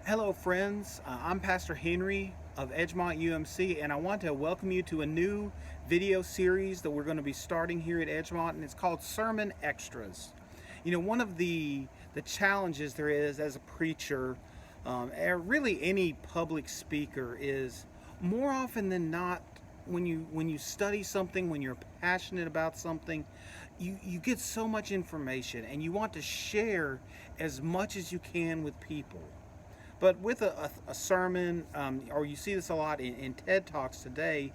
Hello friends, I'm Pastor Henry of Edgemont UMC, and I want to welcome you to a new video series that we're going to be starting here at Edgemont, and it's called Sermon Extras. You know, one of the challenges there is as a preacher, or really any public speaker, is more often than not when you study something, when you're passionate about something, you get so much information and you want to share as much as you can with people. But with a sermon, or you see this a lot in TED Talks today,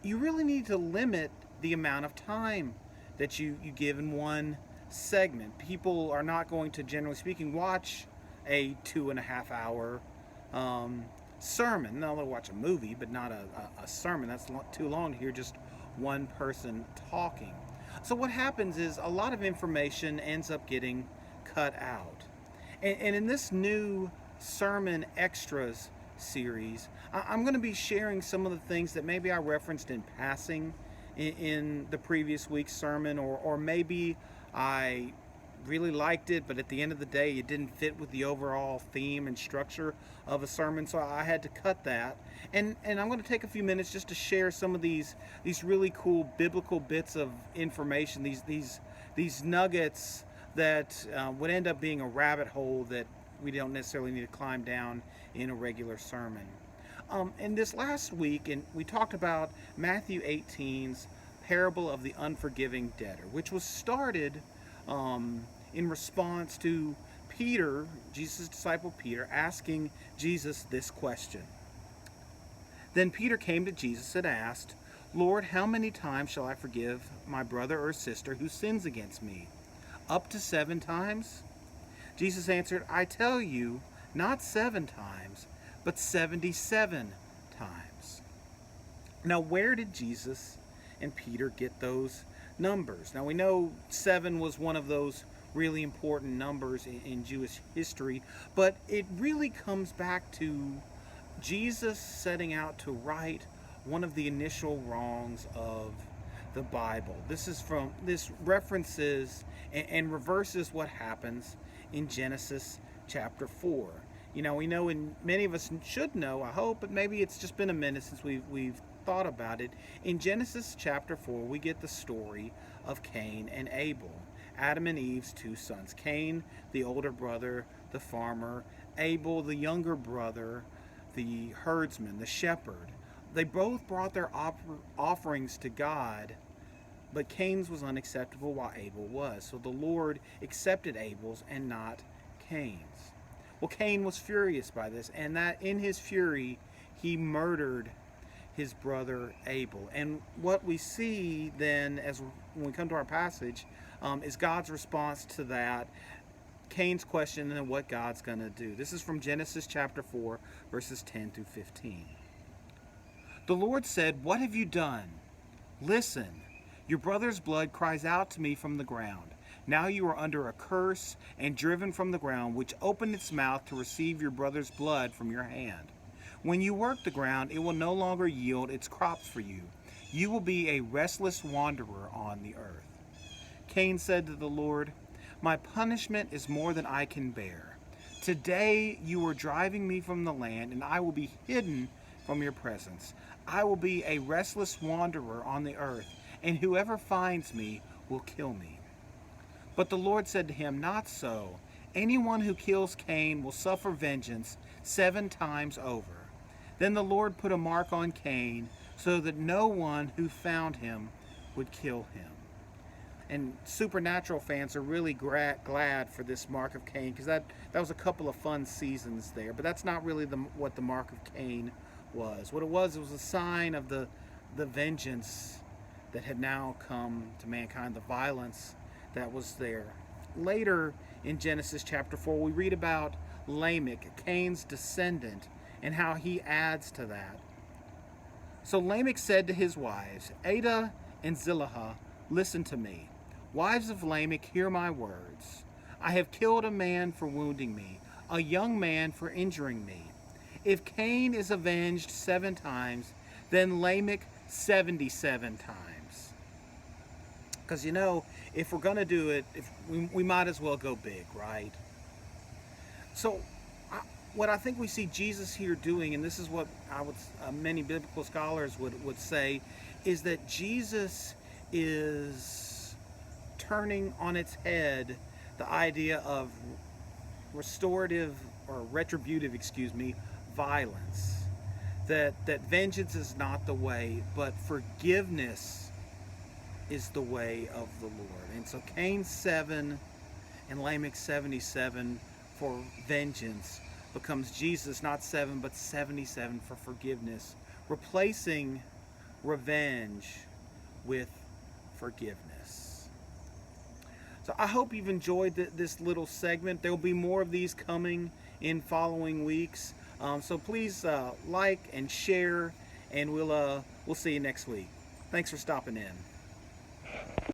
you really need to limit the amount of time that you give in one segment. People are not going to, generally speaking, watch a 2.5 hour sermon. Now they'll watch a movie, but not a sermon. That's too long to hear just one person talking. So what happens is a lot of information ends up getting cut out. And in this new Sermon Extras series, I'm going to be sharing some of the things that maybe I referenced in passing in the previous week's sermon, or maybe I really liked it, but at the end of the day it didn't fit with the overall theme and structure of a sermon, so I had to cut that. And I'm going to take a few minutes just to share some of these really cool biblical bits of information, these nuggets that would end up being a rabbit hole that we don't necessarily need to climb down in a regular sermon. And this last week, we talked about Matthew 18's parable of the unforgiving debtor, which was started in response to Peter, Jesus' disciple Peter, asking Jesus this question. Then Peter came to Jesus and asked, "Lord, how many times shall I forgive my brother or sister who sins against me? Up to 7 times?" Jesus answered, "I tell you, not 7 times, but 77 times." Now, where did Jesus and Peter get those numbers? Now, we know 7 was one of those really important numbers in Jewish history, but it really comes back to Jesus setting out to right one of the initial wrongs of the Bible. This references and reverses what happens in Genesis chapter 4. You know, we know, and many of us should know, I hope, but maybe it's just been a minute since we've thought about it. In Genesis chapter 4, we get the story of Cain and Abel, Adam and Eve's 2 sons. Cain, the older brother, the farmer; Abel, the younger brother, the herdsman, the shepherd. They both brought their offerings to God, but Cain's was unacceptable while Abel was. So the Lord accepted Abel's and not Cain's. Well, Cain was furious by this, and that in his fury, he murdered his brother Abel. And what we see then, when we come to our passage, is God's response to that, Cain's question, and what God's going to do. This is from Genesis chapter 4, verses 10 through 15. The Lord said, "What have you done? Listen. Your brother's blood cries out to me from the ground. Now you are under a curse and driven from the ground, which opened its mouth to receive your brother's blood from your hand. When you work the ground, it will no longer yield its crops for you. You will be a restless wanderer on the earth." Cain said to the Lord, "My punishment is more than I can bear. Today you are driving me from the land, and I will be hidden from your presence. I will be a restless wanderer on the earth, and whoever finds me will kill me." But the Lord said to him, "Not so. Anyone who kills Cain will suffer vengeance 7 times over." Then the Lord put a mark on Cain so that no one who found him would kill him. And Supernatural fans are really glad for this mark of Cain, because that was a couple of fun seasons there. But that's not really what the mark of Cain was. What it was a sign of the vengeance that had now come to mankind, the violence that was there. Later in Genesis chapter 4, we read about Lamech, Cain's descendant, and how he adds to that. So Lamech said to his wives, "Adah and Zillah, listen to me. Wives of Lamech, hear my words. I have killed a man for wounding me, a young man for injuring me. If Cain is avenged 7 times, then Lamech 77 times." Because, you know, if we're going to do it, we might as well go big, right? So what I think we see Jesus here doing, and this is what many biblical scholars would say, is that Jesus is turning on its head the idea of restorative or retributive, violence. That vengeance is not the way, but forgiveness is the way of the Lord. And so Cain 7 and Lamech 77 for vengeance becomes Jesus not 7 but 77 for forgiveness, replacing revenge with forgiveness. So I hope you've enjoyed this little segment. There will be more of these coming in following weeks. So please like and share, and we'll see you next week. Thanks for stopping in.